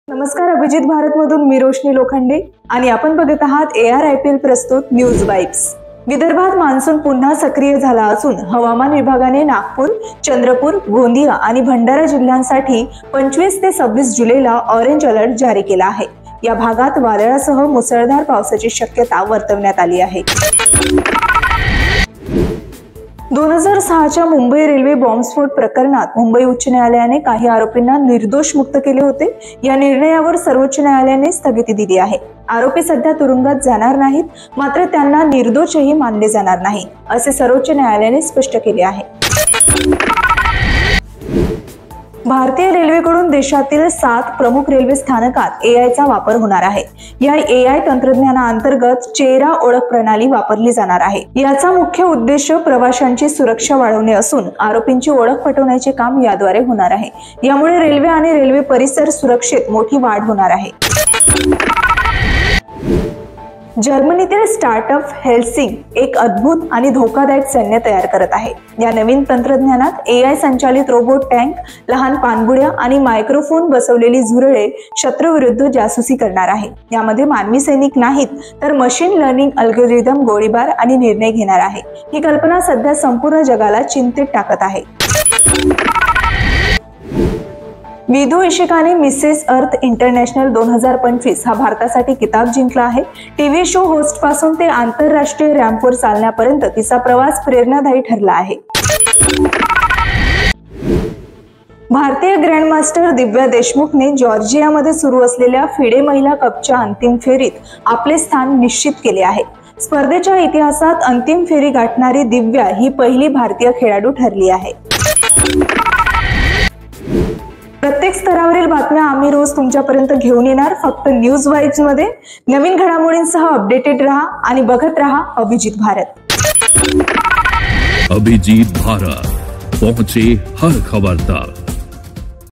नमस्कार, अभिजित भारत मधून मी रोशनी लोखंडे आणि आपण बघत आहात ARIPL प्रस्तुत न्यूज वाइब्स। विदर्भात मान्सून पुन्हा सक्रिय झाला असून हवामान विभागाने नागपूर, चंद्रपूर, गोंदिया आणि भंडारा जिल्ह्यांसाठी 25 ते 26 जुलैला ऑरेंज अलर्ट जारी केला आहे। या भागात वादळासह मुसळधार पावसाची शक्यता वर्तवण्यात आली आहे। 2006च्या मुंबई रेल्वे बॉम्बस्फोट प्रकरणात मुंबई उच्च न्यायालयाने काही आरोपींना निर्दोष मुक्त केले होते। या निर्णयावर सर्वोच्च न्यायालयाने स्थगिती दिली आहे। आरोपी सध्या तुरुंगात जाणार नाहीत, मात्र त्यांना निर्दोषही मानले जाणार नाही, असे सर्वोच्च न्यायालयाने स्पष्ट केले आहे। भारतीय रेल्वेकडून देशातील 7 प्रमुख रेल्वे स्थानकात AI चा वापर होणार आहे। या AI तंत्रज्ञानाअंतर्गत चेहरा ओळख प्रणाली वापरली जाणार आहे। याचा मुख्य उद्देश प्रवाशांची सुरक्षा वाढवणे असून आरोपींची ओळख पटवण्याचे काम याद्वारे होणार आहे। यामुळे रेल्वे आणि रेल्वे परिसर सुरक्षेत मोठी वाढ होणार आहे। जर्मनीतील स्टार्टअप हेल्सिंग एक अद्भुत आणि धोकादायक सैन्य तयार करत आहे। या नवीन तंत्रज्ञानात AI संचालित रोबोट टँक, लहान पाणबुड्या आणि मायक्रोफोन बसवलेली झुरळे शत्रूविरुद्ध जासूसी करणार आहे। यामध्ये मानवी सैनिक नाहीत, तर मशीन लर्निंग अल्गोरिदम गोळीबार आणि निर्णय घेणार आहे। ही कल्पना सध्या संपूर्ण जगाला चिंतेत टाकत आहे। विधू इशिकाने मिसेस अर्थ इंटरनॅशनल 2025 हा भारतासाठी किताब जिंकला आहे। टीव्ही शो होस्ट पासून ते आंतरराष्ट्रीय रॅम्पवर चालण्यापर्यंत तिचा प्रवास प्रेरणादायी ठरला आहे। भारतीय ग्रँडमास्टर दिव्या देशमुखने जॉर्जियामध्ये सुरू असलेल्या फिडे महिला कपच्या अंतिम फेरीत आपले स्थान निश्चित केले आहे। स्पर्धेच्या इतिहासात अंतिम फेरी गाठणारी दिव्या ही पहिली भारतीय खेळाडू ठरली आहे। प्रत्येक स्तरावरील बातम्या आम्ही रोज तुमच्यापर्यंत घेऊन येणार, फक्त न्यूज वाइब्स मध्ये। नवीन घडामोडींसह अपडेटेड रहा आणि बघत रहा अभिजित भारत। अभिजित भारत, पहुंचे हर खबर तक।